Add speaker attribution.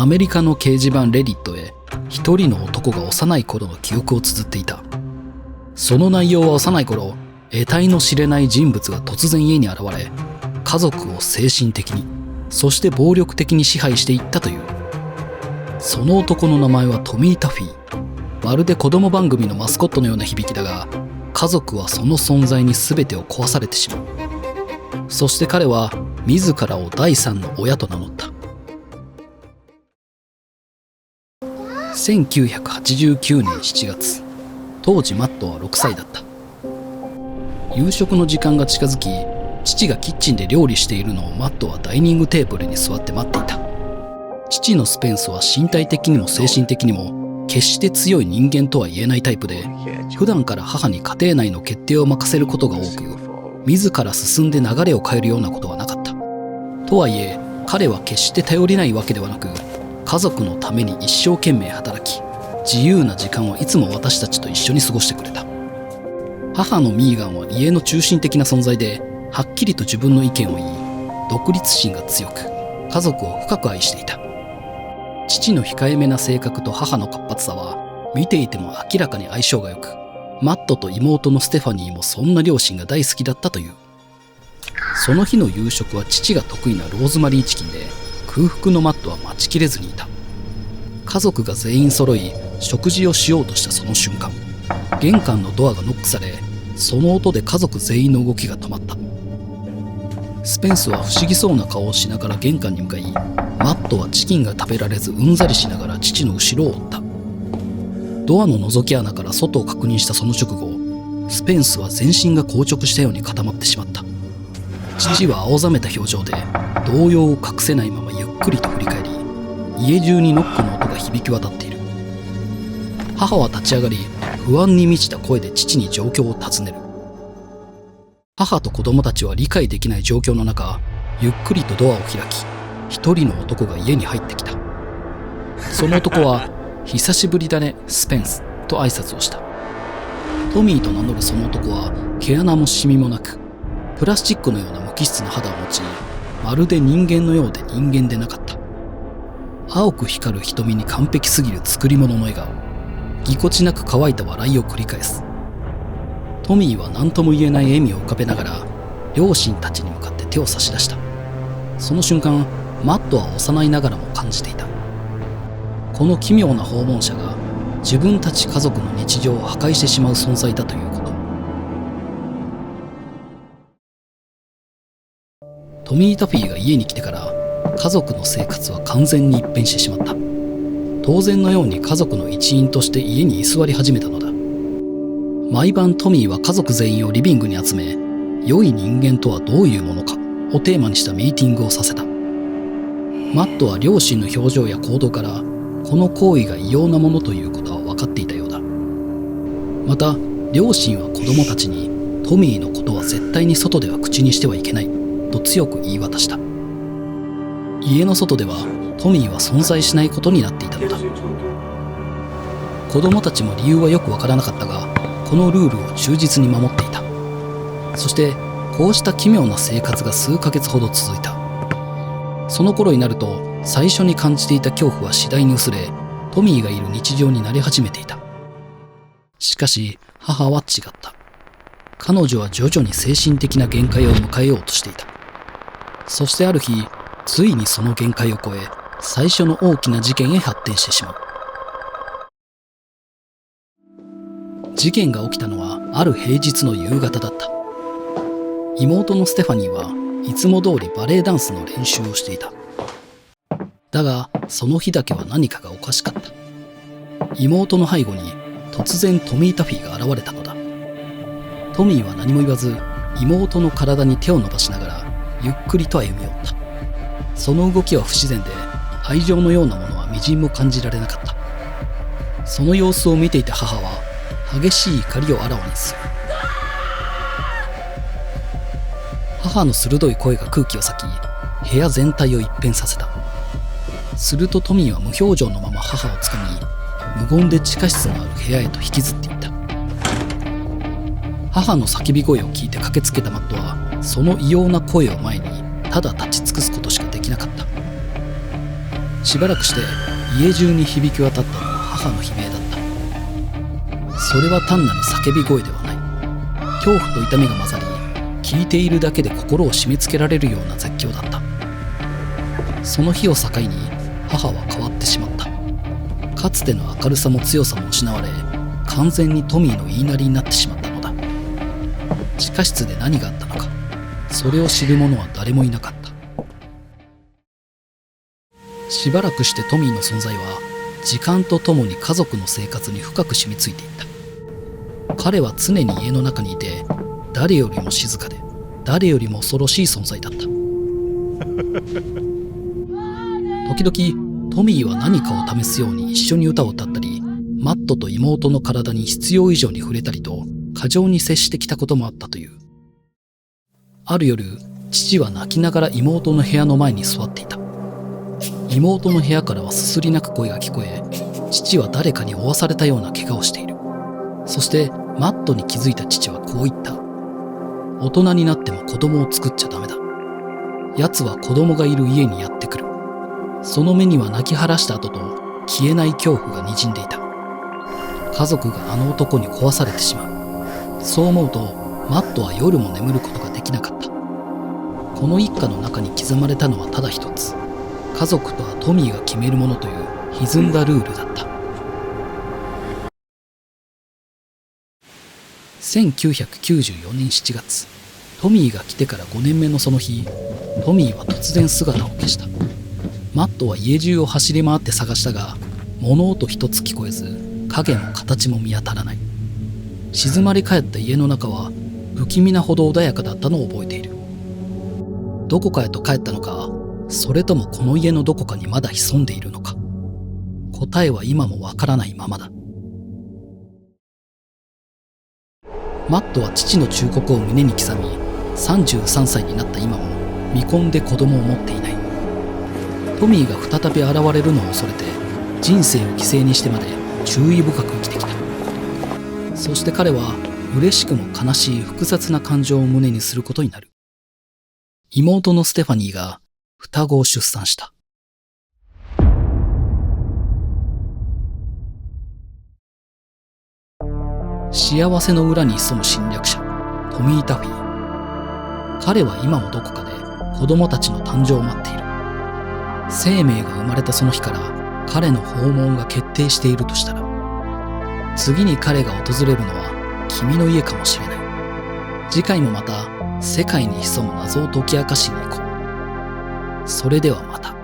Speaker 1: アメリカの掲示板レディットへ一人の男が幼い頃の記憶を綴っていた。その内容は幼い頃、得体の知れない人物が突然家に現れ、家族を精神的に、そして暴力的に支配していったという。その男の名前はトミー・タフィー。まるで子供番組のマスコットのような響きだが、家族はその存在に全てを壊されてしまう。そして彼は自らを第三の親と名乗った。1989年7月、当時マットは6歳だった。夕食の時間が近づき、父がキッチンで料理しているのをマットはダイニングテーブルに座って待っていた。父のスペンスは身体的にも精神的にも決して強い人間とは言えないタイプで、普段から母に家庭内の決定を任せることが多く、自ら進んで流れを変えるようなことはなかった。とはいえ、彼は決して頼りないわけではなく、家族のために一生懸命働き、自由な時間をいつも私たちと一緒に過ごしてくれた。母のミーガンは家の中心的な存在で、はっきりと自分の意見を言い、独立心が強く、家族を深く愛していた。父の控えめな性格と母の活発さは、見ていても明らかに相性が良く、マットと妹のステファニーもそんな両親が大好きだったという。その日の夕食は父が得意なローズマリーチキンで、空腹のマットは待ちきれずにいた。家族が全員揃い、食事をしようとしたその瞬間、玄関のドアがノックされ、その音で家族全員の動きが止まった。スペンスは不思議そうな顔をしながら玄関に向かい、マットはチキンが食べられずうんざりしながら父の後ろを追った。ドアの覗き穴から外を確認したその直後、スペンスは全身が硬直したように固まってしまった。父は青ざめた表情で動揺を隠せないままゆっくりと振り返り、家中にノックの音が響き渡っている。母は立ち上がり、不安に満ちた声で父に状況を尋ねる。母と子供たちは理解できない状況の中、ゆっくりとドアを開き、一人の男が家に入ってきた。その男は、久しぶりだね、スペンス、と挨拶をした。トミーと名乗るその男は、毛穴もシミもなく、プラスチックのような無機質な肌を持ち、まるで人間のようで人間でなかった。青く光る瞳に完璧すぎる作り物の笑顔、ぎこちなく乾いた笑いを繰り返す。トミーは何とも言えない笑みを浮かべながら、両親たちに向かって手を差し出した。その瞬間、マットは幼いながらも感じていた。この奇妙な訪問者が自分たち家族の日常を破壊してしまう存在だということ。トミー・タフィーが家に来てから家族の生活は完全に一変してしまった。当然のように家族の一員として家に居座り始めたのだ。毎晩トミーは家族全員をリビングに集め、良い人間とはどういうものかをテーマにしたミーティングをさせた。マットは両親の表情や行動からこの行為が異様なものということは分かっていたようだ。また両親は子供たちにトミーのことは絶対に外では口にしてはいけないと強く言い渡した。家の外ではトミーは存在しないことになっていたのだ。子供たちも理由はよく分からなかったが、このルールを忠実に守っていた。そしてこうした奇妙な生活が数ヶ月ほど続いた。その頃になると最初に感じていた恐怖は次第に薄れ、トミーがいる日常になり始めていた。しかし母は違った。彼女は徐々に精神的な限界を迎えようとしていた。そしてある日、ついにその限界を超え、最初の大きな事件へ発展してしまう。事件が起きたのはある平日の夕方だった。妹のステファニーはいつも通りバレエダンスの練習をしていた。だがその日だけは何かがおかしかった。妹の背後に突然トミー・タフィーが現れたのだ。トミーは何も言わず、妹の体に手を伸ばしながらゆっくりと歩み寄った。その動きは不自然で、愛情のようなものはみじんも感じられなかった。その様子を見ていた母は激しい怒りをあらわにする。母の鋭い声が空気を裂き、部屋全体を一変させた。するとトミーは無表情のまま母をつかみ、無言で地下室のある部屋へと引きずっていった。母の叫び声を聞いて駆けつけたマットは、その異様な声を前にただ立ち尽くすことしかできなかった。しばらくして家中に響き渡ったのは母の悲鳴だった。それは単なる叫び声ではない。恐怖と痛みが混ざり、聞いているだけで心を締め付けられるような絶叫だった。その日を境に母は変わってしまった。かつての明るさも強さも失われ、完全にトミーの言いなりになってしまったのだ。地下室で何があったのか、それを知る者は誰もいなかった。しばらくしてトミーの存在は時間とともに家族の生活に深く染みついていった。彼は常に家の中にいて、誰よりも静かで誰よりも恐ろしい存在だった。時々トミーは何かを試すように一緒に歌を歌ったり、マットと妹の体に必要以上に触れたりと過剰に接してきたこともあったという。ある夜、父は泣きながら妹の部屋の前に座っていた。妹の部屋からはすすり泣く声が聞こえ、父は誰かに負わされたような怪我をしている。そしてマットに気づいた父はこう言った。大人になっても子供を作っちゃダメだ。奴は子供がいる家にやってくる。その目には泣き晴らした後と消えない恐怖がにじんでいた。家族があの男に壊されてしまう。そう思うとマットは夜も眠ることができなかった。この一家の中に刻まれたのはただ一つ。家族とはトミーが決めるものという歪んだルールだった。1994年7月、トミーが来てから5年目のその日、トミーは突然姿を消した。マットは家中を走り回って探したが、物音一つ聞こえず、影も形も見当たらない。静まり返った家の中は不気味なほど穏やかだったのを覚えている。どこかへと帰ったのか、それともこの家のどこかにまだ潜んでいるのか、答えは今もわからないままだ。マットは父の忠告を胸に刻み、33歳になった今も未婚で子供を持っていない。トミーが再び現れるのを恐れて、人生を犠牲にしてまで注意深く生きてきた。そして彼は嬉しくも悲しい複雑な感情を胸にすることになる。妹のステファニーが双子を出産した。幸せの裏に潜む侵略者、トミー・タフィー。彼は今もどこかで子供たちの誕生を待っている。生命が生まれたその日から彼の訪問が決定しているとしたら、次に彼が訪れるのは君の家かもしれない。次回もまた世界に潜む謎を解き明かしに行こう。それではまた。